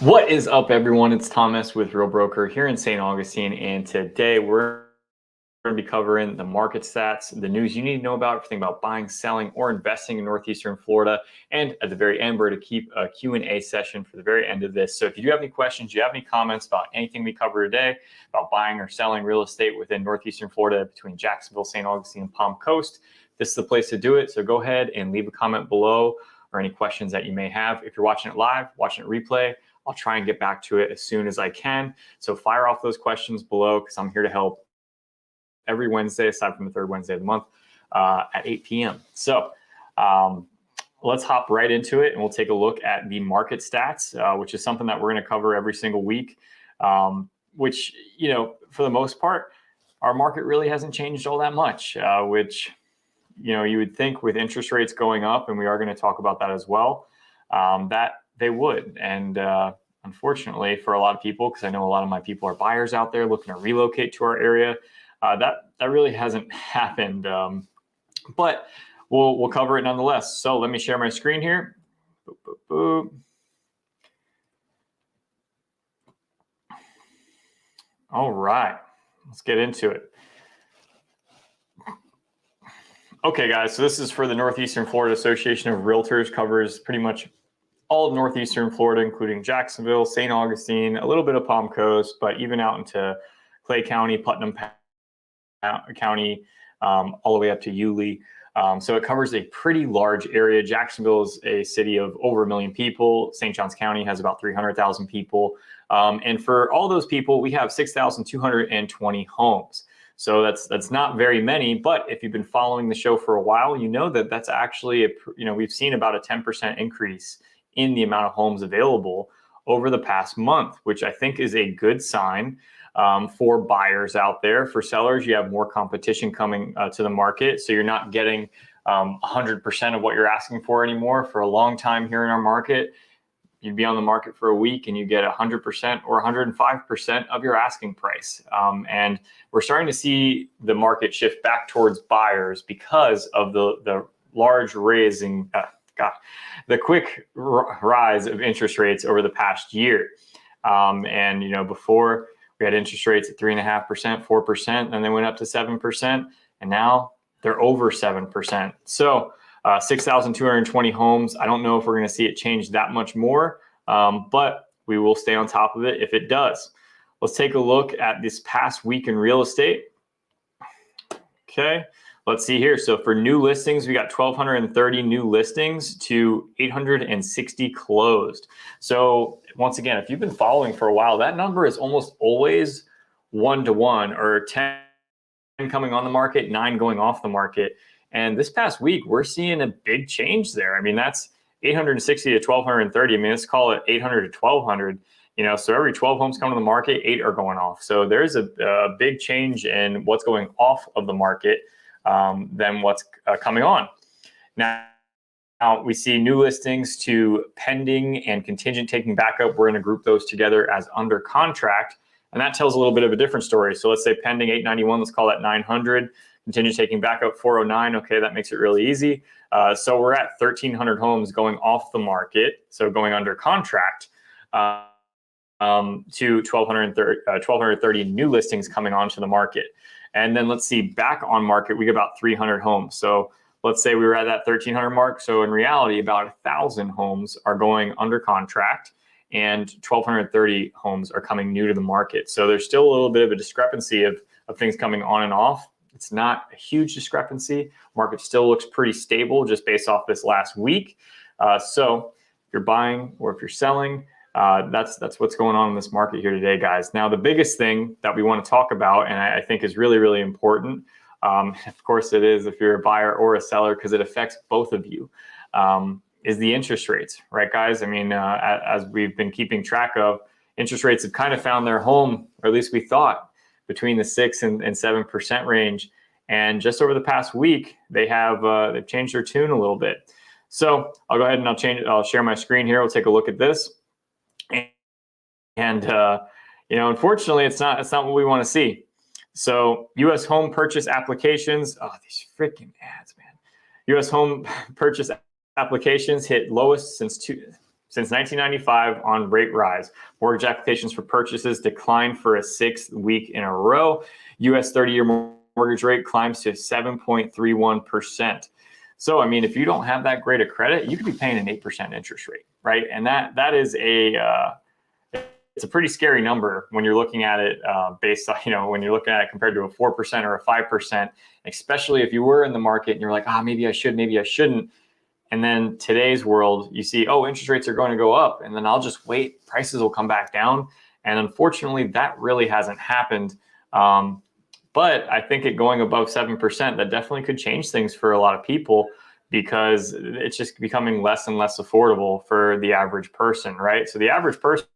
What is up, everyone? It's Thomas with Real Broker here in St. Augustine, and today we're going to be covering the market stats, the news you need to know about, everything about buying, selling, or investing in Northeastern Florida. And at the very end, we're going to keep a Q&A session for the very end of this. So if you do have any questions, you have any comments about anything we cover today, about buying or selling real estate within Northeastern Florida between Jacksonville, St. Augustine, and Palm Coast, this is the place to do it. So go ahead and leave a comment below or any questions that you may have. If you're watching it live, watching it replay, I'll try and get back to it as soon as I can. So fire off those questions below because I'm here to help every Wednesday, aside from the third Wednesday of the month at 8 p.m. So let's hop right into it and we'll take a look at the market stats, which is something that we're going to cover every single week, which, you know, for the most part, our market really hasn't changed all that much, which, you know, you would think with interest rates going up, and we are going to talk about that as well, that they would. And unfortunately for a lot of people, because I know a lot of my people are buyers out there looking to relocate to our area, that really hasn't happened. But we'll cover it nonetheless. So let me share my screen here. Boop, boop, boop. All right, let's get into it. Okay, guys, so this is for the Northeastern Florida Association of Realtors, covers pretty much all of Northeastern Florida, including Jacksonville, St. Augustine, a little bit of Palm Coast, but even out into Clay County, Putnam County, all the way up to Yulee. So it covers a pretty large area. Jacksonville is a city of over 1 million people. St. Johns County has about 300,000 people. And for all those people, we have 6,220 homes. So that's not very many, but if you've been following the show for a while, you know that that's actually, we've seen about a 10% increase in the amount of homes available over the past month, which I think is a good sign for buyers out there. For sellers, you have more competition coming to the market, so you're not getting 100% of what you're asking for anymore. For a long time here in our market, you'd be on the market for a week and you get 100% or 105% of your asking price. And we're starting to see the market shift back towards buyers because of the large raising, the quick rise of interest rates over the past year. And, you know, before we had interest rates at 3.5%, 4%, then they went up to 7%, and now they're over 7%. So 6,220 homes. I don't know if we're going to see it change that much more, but we will stay on top of it if it does. Let's take a look at this past week in real estate. Okay, let's see here. So for new listings, we got 1,230 new listings to 860 closed. So once again, if you've been following for a while, that number is almost always 1-to-1, or 10 coming on the market, 9 going off the market. And this past week, we're seeing a big change there. I mean, that's 860 to 1,230. I mean, let's call it 800 to 1,200. You know, so every 12 homes come to the market, 8 are going off. So there's a big change in what's going off of the market than what's coming on. Now we see new listings to pending and contingent taking backup. We're going to group those together as under contract. And that tells a little bit of a different story. So let's say pending 891, let's call that 900. Continue taking backup 409. Okay, that makes it really easy. So we're at 1,300 homes going off the market, so going under contract, to 1,230 new listings coming onto the market. And then let's see, back on market, we get about 300 homes. So let's say we were at that 1,300 mark. So in reality, about 1,000 homes are going under contract, and 1,230 homes are coming new to the market. So there's still a little bit of a discrepancy of things coming on and off. It's not a huge discrepancy. Market still looks pretty stable just based off this last week. So if you're buying or if you're selling, that's what's going on in this market here today, guys. Now, the biggest thing that we want to talk about, and I think is really, really important, of course it is if you're a buyer or a seller, because it affects both of you, is the interest rates, right, guys? I mean, as we've been keeping track of, interest rates have kind of found their home, or at least we thought, between the 6 and 7% range. And just over the past week, they've changed their tune a little bit. So I'll go ahead and I'll share my screen here. We'll take a look at this. And you know, unfortunately, it's not what we want to see. So U.S. home purchase applications, these freaking ads, man. U.S. home purchase applications hit lowest since since 1995 on rate rise. Mortgage applications for purchases declined for a sixth week in a row. U.S. 30-year mortgage rate climbs to 7.31%. So, I mean, if you don't have that great a credit, you could be paying an 8% interest rate, right? And that is it's a pretty scary number when you're looking at it based on, when you're looking at it compared to a 4% or a 5%, especially if you were in the market and you're like, maybe I should, maybe I shouldn't. And then today's world, you see, interest rates are going to go up, and then I'll just wait, prices will come back down. And unfortunately, that really hasn't happened. But I think it going above 7%, that definitely could change things for a lot of people, because it's just becoming less and less affordable for the average person, right? So the average person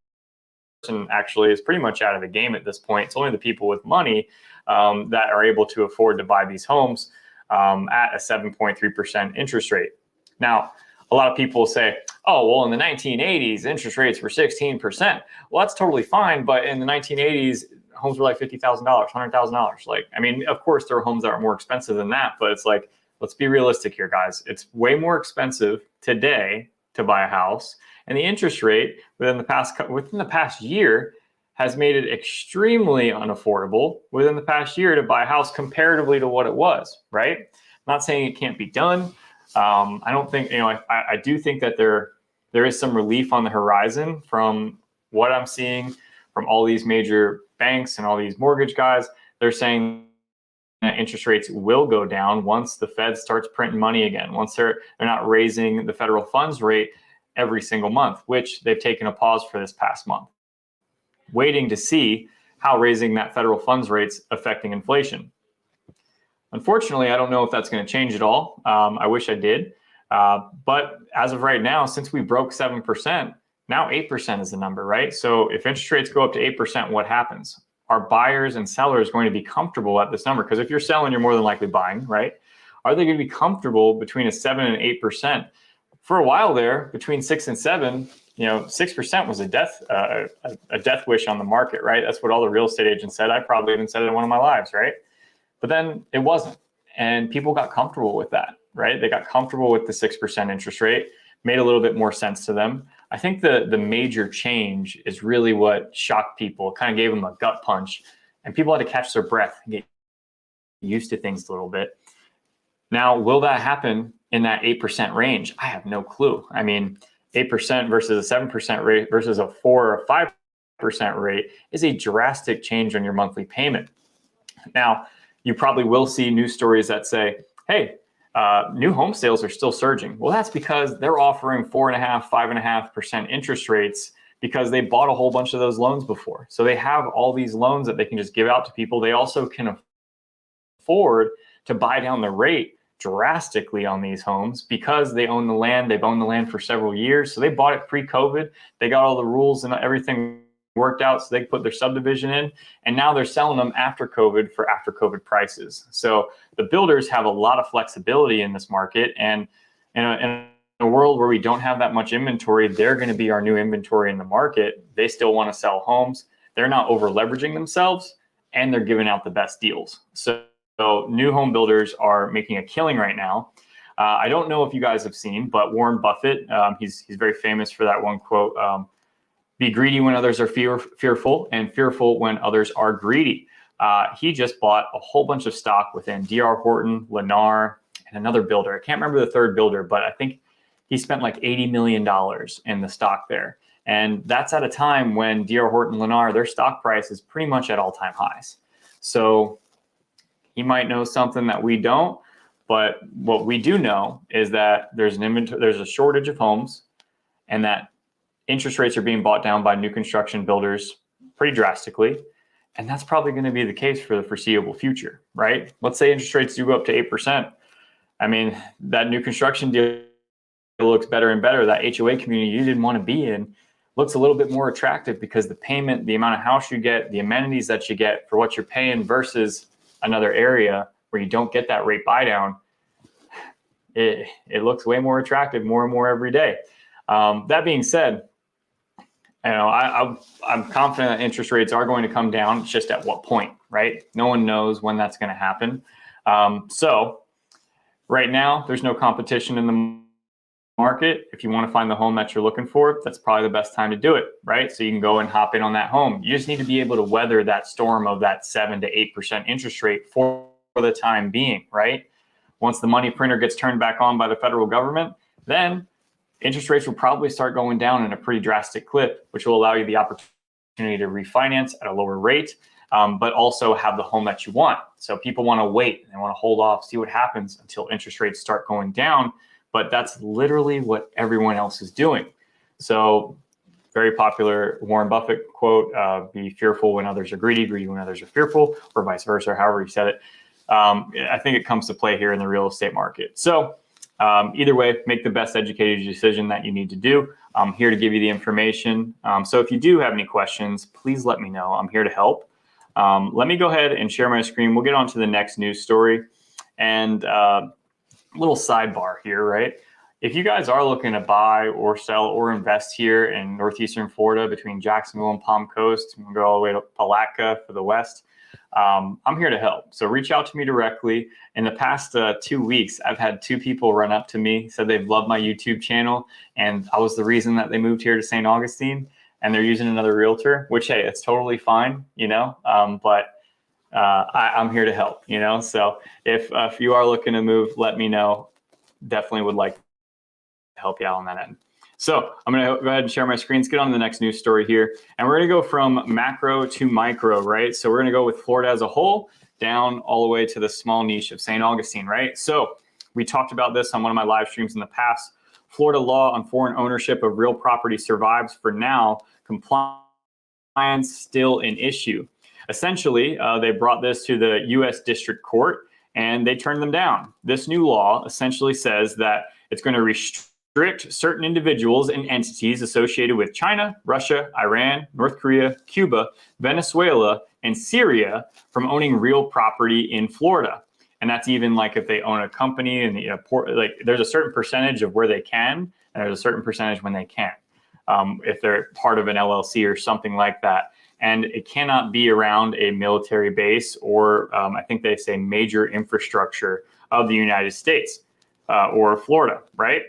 actually is pretty much out of the game at this point. It's only the people with money that are able to afford to buy these homes at a 7.3% interest rate. Now, a lot of people say, in the 1980s, interest rates were 16%. Well, that's totally fine. But in the 1980s, homes were like $50,000, $100,000. Like, I mean, of course, there are homes that are more expensive than that. But it's like, let's be realistic here, guys. It's way more expensive today to buy a house. And the interest rate within the past year has made it extremely unaffordable within the past year to buy a house comparatively to what it was, right? I'm not saying it can't be done. I don't think, I do think that there is some relief on the horizon from what I'm seeing from all these major banks and all these mortgage guys. They're saying that interest rates will go down once the Fed starts printing money again, once they're not raising the federal funds rate every single month, which they've taken a pause for this past month, waiting to see how raising that federal funds rate's affecting inflation. Unfortunately, I don't know if that's going to change at all. I wish I did. But as of right now, since we broke 7%, now 8% is the number, right? So if interest rates go up to 8%, what happens? Are buyers and sellers going to be comfortable at this number? Because if you're selling, you're more than likely buying, right? Are they going to be comfortable between a 7 and 8%? For a while there, between 6 and 7, 6% was a death wish on the market, right? That's what all the real estate agents said. I probably even said it in one of my lives, right? But then it wasn't. And people got comfortable with that, right? They got comfortable with the 6% interest rate, made a little bit more sense to them. I think the major change is really what shocked people, kind of gave them a gut punch, and people had to catch their breath and get used to things a little bit. Now, will that happen in that 8% range? I have no clue. I mean, 8% versus a 7% rate versus a 4 or 5% rate is a drastic change on your monthly payment. Now, you probably will see news stories that say, hey, new home sales are still surging. Well, that's because they're offering 4.5%, 5.5% interest rates because they bought a whole bunch of those loans before. So they have all these loans that they can just give out to people. They also can afford to buy down the rate drastically on these homes because they own the land. They've owned the land for several years. So they bought it pre-COVID. They got all the rules and everything worked out, so they put their subdivision in, and now they're selling them after COVID for after COVID prices. So the builders have a lot of flexibility in this market, and in a world where we don't have that much inventory, they're going to be our new inventory in the market. They still want to sell homes. They're not over leveraging themselves, and they're giving out the best deals. So new home builders are making a killing right now. I don't know if you guys have seen, but Warren Buffett, he's very famous for that one quote, be greedy when others are fearful, and fearful when others are greedy. He just bought a whole bunch of stock within D.R. Horton, Lennar, and another builder. I can't remember the third builder, but I think he spent like $80 million in the stock there. And that's at a time when D.R. Horton, Lennar, their stock price is pretty much at all-time highs. So he might know something that we don't, but what we do know is that there's a shortage of homes, and that interest rates are being bought down by new construction builders pretty drastically. And that's probably going to be the case for the foreseeable future, right? Let's say interest rates do go up to 8%. I mean, that new construction deal looks better and better. That HOA community you didn't want to be in looks a little bit more attractive because the payment, the amount of house you get, the amenities that you get for what you're paying versus another area where you don't get that rate buy down, it looks way more attractive more and more every day. That being said, I'm confident that interest rates are going to come down. It's just at what point, right? No one knows when that's going to happen. So right now, there's no competition in the market, if you want to find the home that you're looking for, that's probably the best time to do it, right? So you can go and hop in on that home. You just need to be able to weather that storm of that 7 to 8% interest rate for the time being, right? Once the money printer gets turned back on by the federal government, then interest rates will probably start going down in a pretty drastic clip, which will allow you the opportunity to refinance at a lower rate, but also have the home that you want. So people want to wait, they want to hold off, see what happens until interest rates start going down. But that's literally what everyone else is doing. So very popular Warren Buffett quote, be fearful when others are greedy, greedy when others are fearful, or vice versa, however you said it. I think it comes to play here in the real estate market. So either way, make the best educated decision that you need to do. I'm here to give you the information. So if you do have any questions, please let me know. I'm here to help. Let me go ahead and share my screen. We'll get on to the next news story. And little sidebar here, right? If you guys are looking to buy or sell or invest here in northeastern Florida between Jacksonville and Palm Coast, we'll go all the way to Palatka for the west, I'm here to help. So reach out to me directly. In the past 2 weeks, I've had 2 people run up to me, said they've loved my YouTube channel, and I was the reason that they moved here to St. Augustine, and they're using another realtor, which, hey, it's totally fine, you know, but I'm here to help, you know. So if you are looking to move, let me know. Definitely would like to help you out on that end. So I'm going to go ahead and share my screen. Let's get on to the next news story here. And we're going to go from macro to micro, right? So we're going to go with Florida as a whole down all the way to the small niche of St. Augustine, right? So we talked about this on one of my live streams in the past. Florida law on foreign ownership of real property survives for now. Compliance still an issue. Essentially, they brought this to the U.S. District Court and they turned them down. This new law essentially says that it's going to restrict certain individuals and entities associated with China, Russia, Iran, North Korea, Cuba, Venezuela, and Syria from owning real property in Florida. And that's even like if they own a company and like there's a certain percentage of where they can, and there's a certain percentage when they can't. If they're part of an LLC or something like that. And it cannot be around a military base or I think they say major infrastructure of the United States or Florida, right?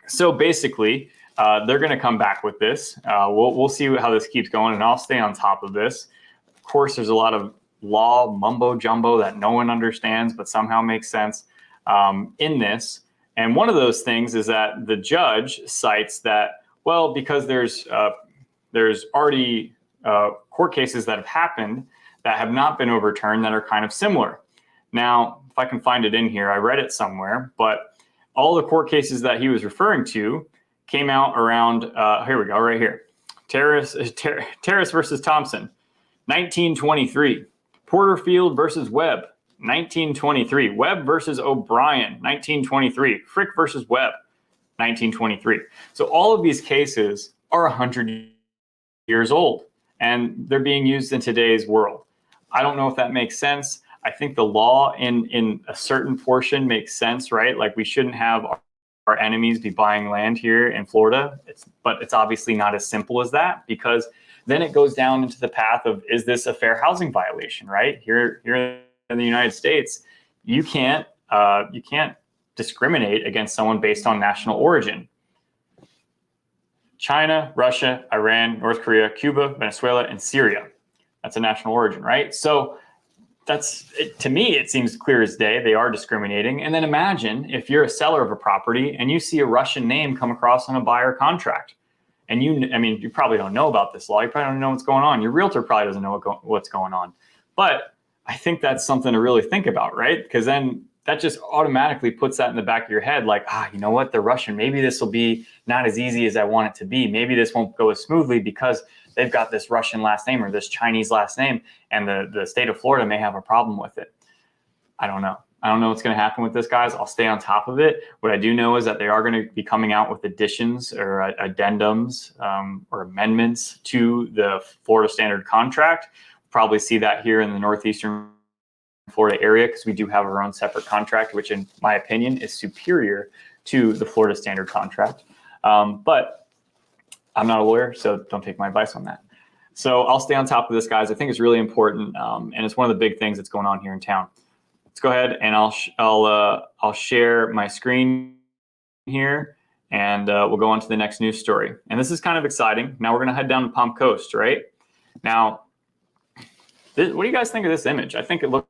So basically, they're going to come back with this. We'll see how this keeps going, and I'll stay on top of this. Of course, there's a lot of law mumbo jumbo that no one understands, but somehow makes sense in this. And one of those things is that the judge cites that, well, because there's already court cases that have happened that have not been overturned that are kind of similar. Now, if I can find it in here, I read it somewhere, but all the court cases that he was referring to came out around, here we go, right here. Terrace versus Thompson, 1923. Porterfield versus Webb, 1923. Webb versus O'Brien, 1923. Frick versus Webb, 1923. So all of these cases are 100 years old, and they're being used in today's world. I don't know if that makes sense. I think the law in a certain portion makes sense, right? Like we shouldn't have our enemies be buying land here in Florida. But it's obviously not as simple as that, because then it goes down into the path of, is this a fair housing violation, right? Here in the United States, you can't discriminate against someone based on national origin. China, Russia, Iran, North Korea, Cuba, Venezuela, and Syria. That's a national origin, right? So to me, it seems clear as day. They are discriminating. And then imagine if you're a seller of a property and you see a Russian name come across on a buyer contract. And you probably don't know about this law. You probably don't know what's going on. Your realtor probably doesn't know what's going on. But I think that's something to really think about, right? Because then that just automatically puts that in the back of your head, like, you know what, they're Russian. Maybe this will be not as easy as I want it to be. Maybe this won't go as smoothly because they've got this Russian last name or this Chinese last name, and the state of Florida may have a problem with it. I don't know. I don't know what's going to happen with this, guys. I'll stay on top of it. What I do know is that they are going to be coming out with additions or addendums or amendments to the Florida Standard Contract. Probably see that here in the northeastern Florida area because we do have our own separate contract, which in my opinion is superior to the Florida Standard Contract. But I'm not a lawyer, so don't take my advice on that. So I'll stay on top of this, guys. I think it's really important, and it's one of the big things that's going on here in town. Let's go ahead and I'll share my screen here, and we'll go on to the next news story. And this is kind of exciting. Now we're going to head down to Palm Coast, right? Now, what do you guys think of this image? I think it looks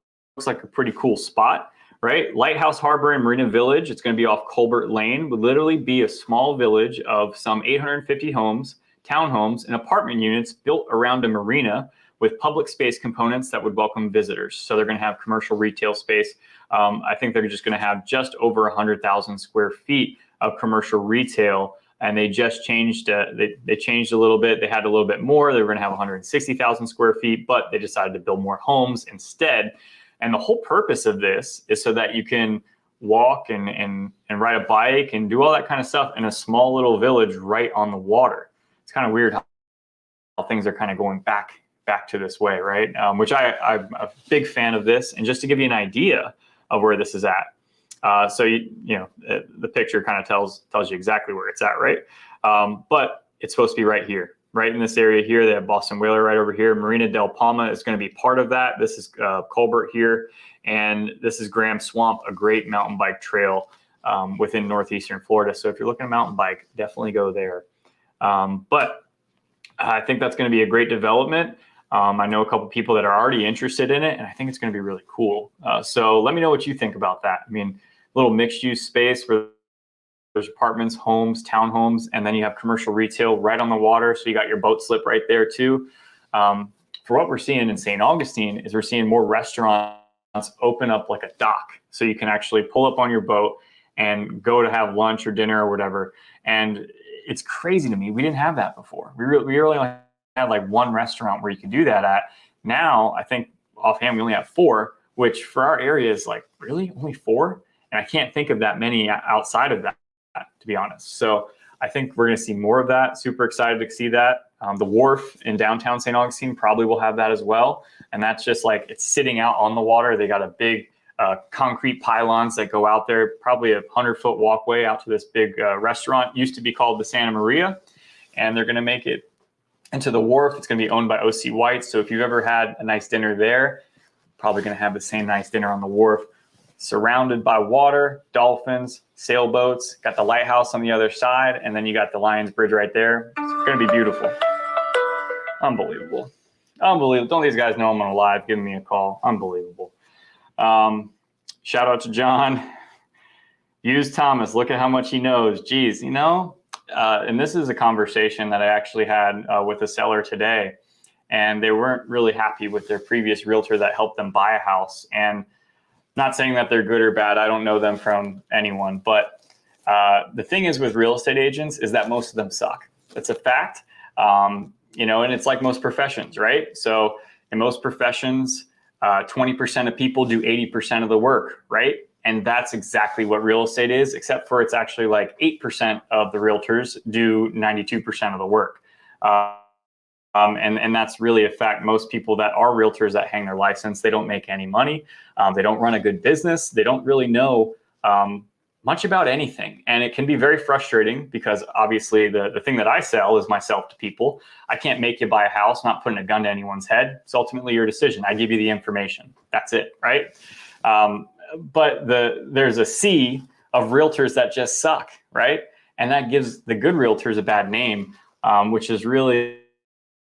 like a pretty cool spot, right? Lighthouse Harbor and Marina Village. It's going to be off Colbert Lane. Would literally be a small village of some 850 homes, townhomes, and apartment units built around a marina with public space components that would welcome visitors. So they're going to have commercial retail space. I think they're just going to have just over 100,000 square feet of commercial retail. And they just changed, they changed a little bit. They had a little bit more. They were going to have 160,000 square feet, but they decided to build more homes instead. And the whole purpose of this is so that you can walk and ride a bike and do all that kind of stuff in a small little village right on the water. It's kind of weird how things are kind of going back to this way, right? Which I'm a big fan of this. And just to give you an idea of where this is at. So the picture kind of tells you exactly where it's at, right? But it's supposed to be right here, right in this area here. They have Boston Whaler right over here. Marina del Palma is going to be part of that. This is Colbert here, and this is Graham Swamp, a great mountain bike trail within northeastern Florida. So if you're looking at a mountain bike, definitely go there. But I think that's going to be a great development. I know a couple people that are already interested in it, and I think it's going to be really cool. So let me know what you think about that. I mean, little mixed use space where there's apartments, homes, townhomes, and then you have commercial retail right on the water. So you got your boat slip right there too. For what we're seeing in St. Augustine is we're seeing more restaurants open up like a dock. So you can actually pull up on your boat and go to have lunch or dinner or whatever. And it's crazy to me. We didn't have that before. We really only had like one restaurant where you can do that at. Now, I think offhand, we only have 4, which for our area is like, really? Only 4? And I can't think of that many outside of that, to be honest. So I think we're going to see more of that. Super excited to see that. The wharf in downtown St. Augustine probably will have that as well. And that's just like, it's sitting out on the water. They got a big concrete pylons that go out there, probably a 100-foot walkway out to this big restaurant. Used to be called the Santa Maria. And they're going to make it into the wharf. It's going to be owned by O.C. White. So if you've ever had a nice dinner there, probably going to have the same nice dinner on the wharf. Surrounded by water, dolphins, sailboats, got the lighthouse on the other side, and then you got the Lions Bridge right there. It's going to be beautiful. Unbelievable. Unbelievable. Don't these guys know I'm on live giving me a call? Unbelievable. Shout out to John. Use Thomas. Look at how much he knows. Geez, and this is a conversation that I actually had with a seller today, and they weren't really happy with their previous realtor that helped them buy a house. And not saying that they're good or bad. I don't know them from anyone. But the thing is with real estate agents is that most of them suck. That's a fact. And it's like most professions, right? So in most professions, 20% of people do 80% of the work, right? And that's exactly what real estate is, except for it's actually like 8% of the realtors do 92% of the work. And that's really a fact. Most people that are realtors that hang their license, they don't make any money. They don't run a good business. They don't really know much about anything. And it can be very frustrating because obviously the thing that I sell is myself to people. I can't make you buy a house, not putting a gun to anyone's head. It's ultimately your decision. I give you the information. That's it, right? But there's a sea of realtors that just suck, right? And that gives the good realtors a bad name, which is really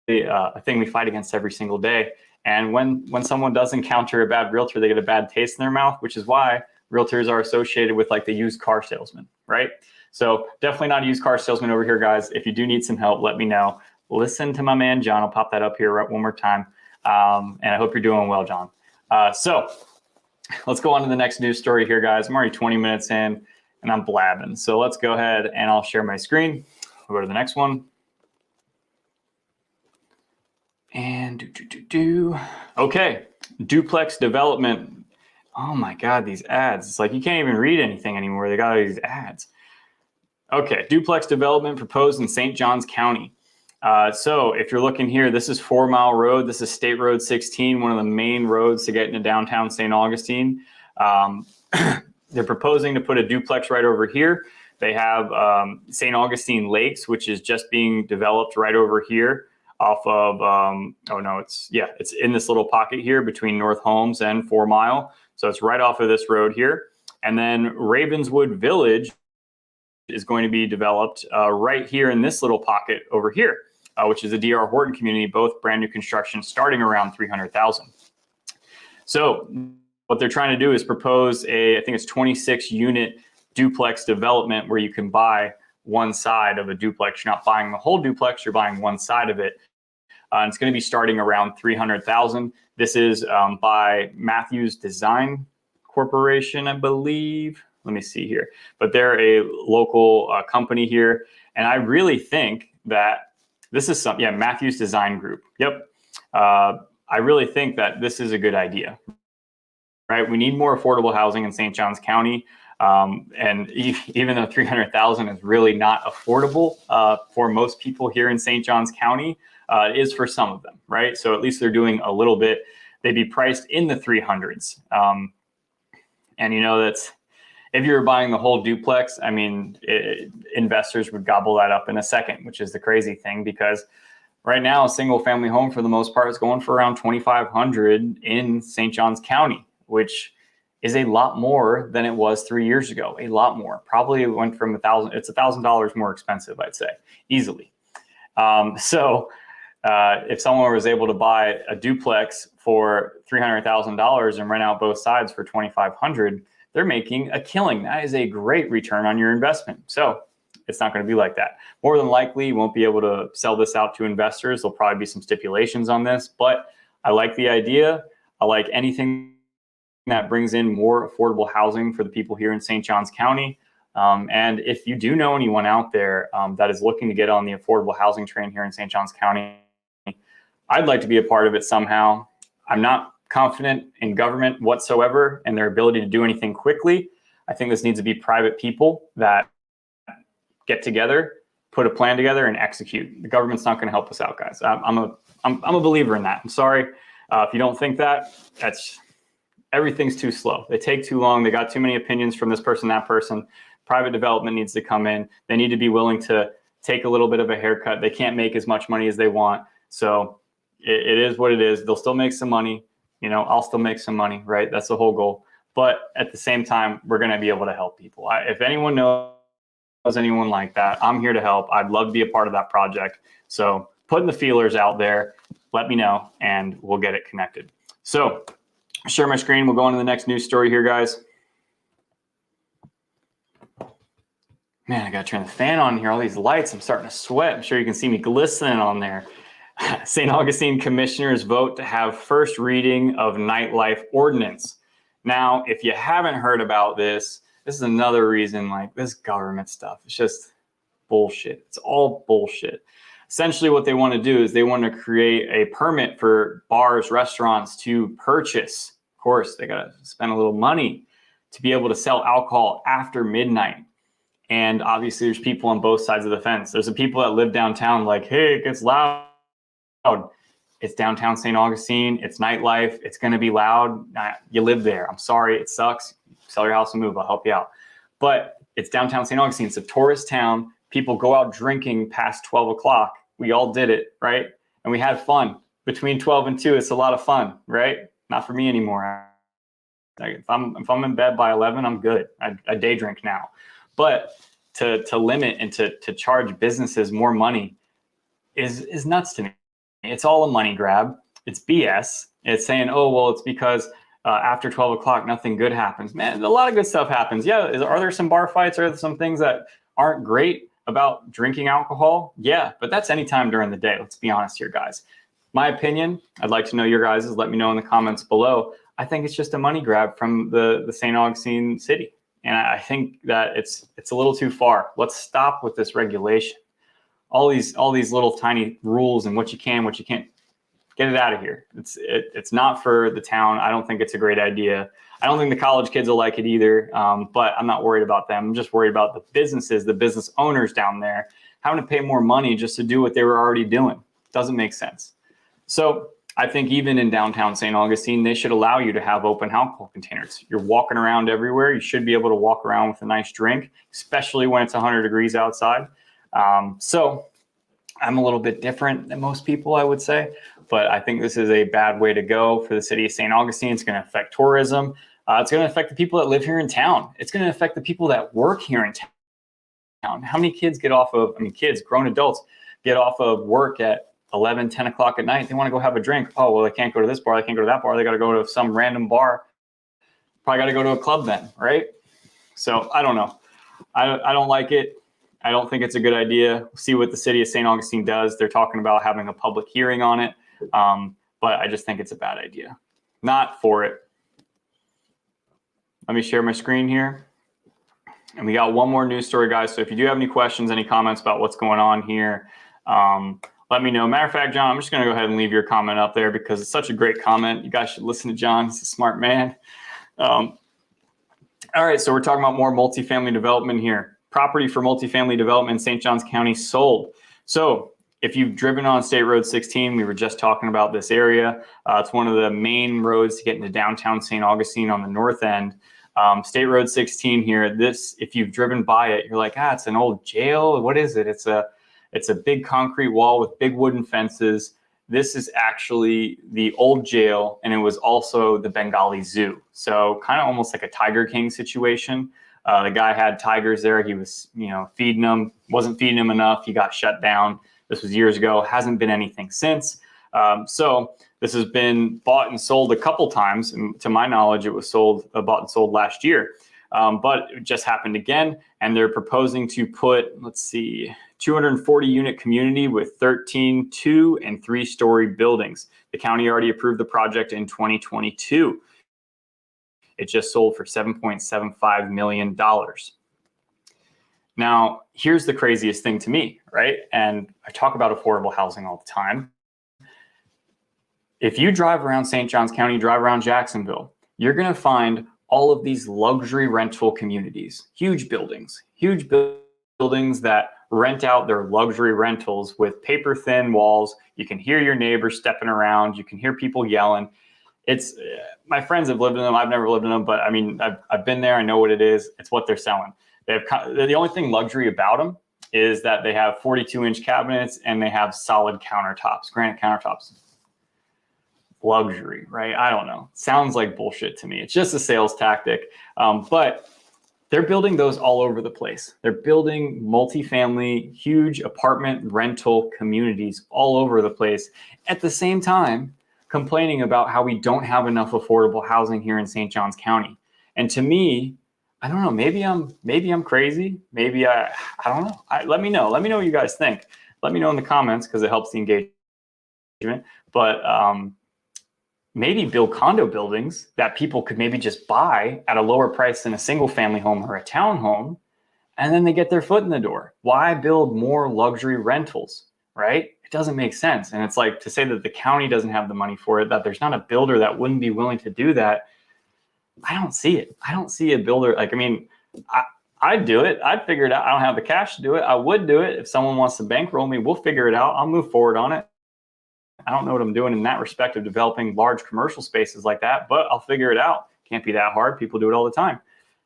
a thing we fight against every single day. And when someone does encounter a bad realtor, they get a bad taste in their mouth, which is why realtors are associated with like the used car salesman, right? So definitely not a used car salesman over here, guys. If you do need some help, let me know. Listen to my man, John. I'll pop that up here one more time. And I hope you're doing well, John. So let's go on to the next news story here, guys. I'm already 20 minutes in and I'm blabbing. So let's go ahead and I'll share my screen. We'll go to the next one. And okay, duplex development. Oh my God, these ads. It's like you can't even read anything anymore. They got all these ads. Okay, duplex development proposed in St. Johns County. So if you're looking here, this is 4 Mile Road. This is State Road 16, one of the main roads to get into downtown St. Augustine. They're proposing to put a duplex right over here. They have St. Augustine Lakes, which is just being developed right over here off of, it's in this little pocket here between North Holmes and 4 Mile. So it's right off of this road here. And then Ravenswood Village is going to be developed right here in this little pocket over here, which is the D.R. Horton community, both brand new construction starting around 300,000. So what they're trying to do is propose I think it's 26 unit duplex development where you can buy one side of a duplex. You're not buying the whole duplex, you're buying one side of it. And it's going to be starting around 300,000. This is by Matthews Design Corporation, I believe. Let me see here. But they're a local company here. And I really think that this is Matthews Design Group. Yep. I really think that this is a good idea, right? We need more affordable housing in St. Johns County. And even though 300,000 is really not affordable for most people here in St. Johns County, it is for some of them, right? So at least they're doing a little bit. They'd be priced in the 300s. And you know, that's, if you were buying the whole duplex, I mean, investors would gobble that up in a second, which is the crazy thing, because right now, a single family home for the most part is going for around $2,500 in St. Johns County, which is a lot more than it was 3 years ago. A lot more. Probably it went from $1,000. It's $1,000 more expensive, I'd say, easily. So if someone was able to buy a duplex for $300,000 and rent out both sides for $2,500, they're making a killing. That is a great return on your investment. So it's not going to be like that. More than likely, you won't be able to sell this out to investors. There'll probably be some stipulations on this, but I like the idea. I like anything that brings in more affordable housing for the people here in St. Johns County. And if you do know anyone out there that is looking to get on the affordable housing train here in St. Johns County, I'd like to be a part of it somehow. I'm not confident in government whatsoever and their ability to do anything quickly. I think this needs to be private people that get together, put a plan together, and execute. The government's not going to help us out, guys. I'm a believer in that. I'm sorry if you don't think that. Everything's too slow. They take too long. They got too many opinions from this person, that person. Private development needs to come in. They need to be willing to take a little bit of a haircut. They can't make as much money as they want. So it is what it is. They'll still make some money. You know, I'll still make some money, right? That's the whole goal. But at the same time, we're going to be able to help people. If anyone knows anyone like that, I'm here to help. I'd love to be a part of that project. So putting the feelers out there, let me know, and we'll get it connected. So share my screen. We'll go on to the next news story here, guys. Man, I got to turn the fan on here. All these lights, I'm starting to sweat. I'm sure you can see me glistening on there. St. Augustine Commissioners vote to have first reading of nightlife ordinance. Now, if you haven't heard about this, this is another reason, like, this government stuff, it's just bullshit. It's all bullshit. Essentially what they want to do is they want to create a permit for bars, restaurants to purchase. Of course, they got to spend a little money to be able to sell alcohol after midnight. And obviously there's people on both sides of the fence. There's the people that live downtown like, hey, it gets loud. It's downtown St. Augustine. It's nightlife. It's going to be loud. You live there. I'm sorry. It sucks. Sell your house and move. I'll help you out. But it's downtown St. Augustine. It's a tourist town. People go out drinking past 12 o'clock. We all did it, right? And we had fun. Between 12 and 2, it's a lot of fun, right? Not for me anymore. If I'm in bed by 11, I'm good. I day drink now. But to limit and to charge businesses more money is nuts to me. It's all a money grab. It's BS. It's saying, oh, well, it's because after 12 o'clock, nothing good happens. Man, a lot of good stuff happens. Yeah, are there some bar fights? Are there some things that aren't great about drinking alcohol? Yeah, but that's any time during the day. Let's be honest here, guys. My opinion, I'd like to know your guys'. Let me know in the comments below. I think it's just a money grab from the St. Augustine city. And I think that it's a little too far. Let's stop with this regulation. All these little tiny rules and what you can, what you can't. Get it out of here. It's not for the town. I don't think it's a great idea. I don't think the college kids will like it either, but I'm not worried about them. I'm just worried about the businesses, the business owners down there having to pay more money just to do what they were already doing. Doesn't make sense. So I think even in downtown St. Augustine, they should allow you to have open alcohol containers. You're walking around everywhere. You should be able to walk around with a nice drink, especially when it's 100 degrees outside. So I'm a little bit different than most people, I would say, but I think this is a bad way to go for the city of St. Augustine. It's going to affect tourism. It's going to affect the people that live here in town. It's going to affect the people that work here in town. How many kids get off of, kids, grown adults get off of work at 11, 10 o'clock at night. They want to go have a drink. Oh, well, they can't go to this bar. They can't go to that bar. They got to go to some random bar. Probably got to go to a club then, right? So I don't know. I don't like it. I don't think it's a good idea. We'll see what the city of St. Augustine does. They're talking about having a public hearing on it. But I just think it's a bad idea. Not for it. Let me share my screen here. And we got one more news story, guys. So if you do have any questions, any comments about what's going on here, let me know. Matter of fact, John, I'm just going to go ahead and leave your comment up there because it's such a great comment. You guys should listen to John. He's a smart man. All right, so we're talking about more multifamily development here. Property for multifamily development in St. Johns County sold. So if you've driven on State Road 16, we were just talking about this area. It's one of the main roads to get into downtown St. Augustine on the north end. State Road 16 here, this, if you've driven by it, you're like, it's an old jail. What is it? It's a big concrete wall with big wooden fences. This is actually the old jail, and it was also the Bengali Zoo. So kind of almost like a Tiger King situation. The guy had tigers there. He was, feeding them, wasn't feeding them enough. He got shut down. This was years ago. Hasn't been anything since. So this has been bought and sold a couple times. And to my knowledge, it was bought and sold last year. But it just happened again. And they're proposing to put, 240 unit community with 13 2- and 3-story buildings. The county already approved the project in 2022. It just sold for $7.75 million. Now, here's the craziest thing to me, right? And I talk about affordable housing all the time. If you drive around St. Johns County, drive around Jacksonville, you're going to find all of these luxury rental communities, huge buildings that rent out their luxury rentals with paper thin walls. You can hear your neighbors stepping around. You can hear people yelling. It's my friends have lived in them. I've never lived in them, but I've been there. I know what it is. It's what they're selling. The only thing luxury about them is that they have 42-inch cabinets and they have solid countertops, granite countertops. Luxury, right? I don't know. Sounds like bullshit to me. It's just a sales tactic. But they're building those all over the place. They're building multifamily, huge apartment rental communities all over the place. At the same time, complaining about how we don't have enough affordable housing here in St. Johns County. And to me, I don't know, maybe I'm crazy. Maybe I don't know. Let me know. Let me know what you guys think. Let me know in the comments because it helps the engagement. But maybe build condo buildings that people could maybe just buy at a lower price than a single family home or a townhome, and then they get their foot in the door. Why build more luxury rentals, right? It doesn't make sense. And it's like to say that the county doesn't have the money for it, that there's not a builder that wouldn't be willing to do that. I don't see it. I don't see a builder. I'd do it. I'd figure it out. I don't have the cash to do it. I would do it. If someone wants to bankroll me, we'll figure it out. I'll move forward on it. I don't know what I'm doing in that respect of developing large commercial spaces like that, but I'll figure it out. Can't be that hard. People do it all the time.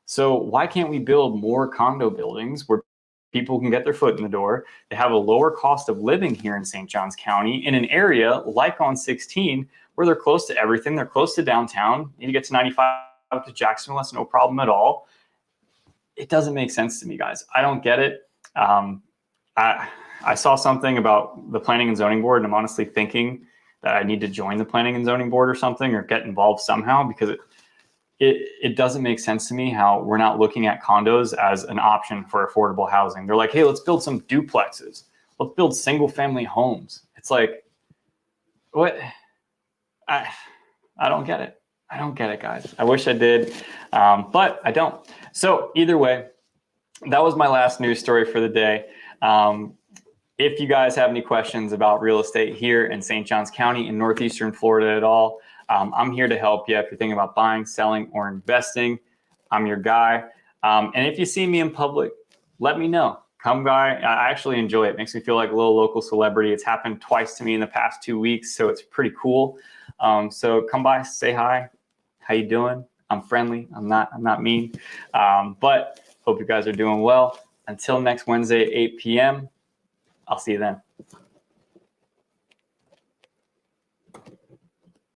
So why can't we build more condo buildings where people can get their foot in the door? They have a lower cost of living here in St. Johns County in an area like on 16 where they're close to everything. They're close to downtown. You get to 95 to Jacksonville. That's no problem at all. It doesn't make sense to me, guys. I don't get it. I saw something about the Planning and Zoning Board, and I'm honestly thinking that I need to join the Planning and Zoning Board or something, or get involved somehow, because it doesn't make sense to me how we're not looking at condos as an option for affordable housing. They're like, hey, let's build some duplexes. Let's build single family homes. It's like, what? I don't get it. I don't get it, guys. I wish I did, but I don't. So either way, that was my last news story for the day. If you guys have any questions about real estate here in St. Johns County in Northeastern Florida at all, I'm here to help you. If you're thinking about buying, selling, or investing, I'm your guy. And if you see me in public, let me know. Come by. I actually enjoy it. It makes me feel like a little local celebrity. It's happened twice to me in the past 2 weeks, so it's pretty cool. So come by, say hi. How you doing? I'm friendly. I'm not mean. But hope you guys are doing well. Until next Wednesday at 8 p.m. I'll see you then.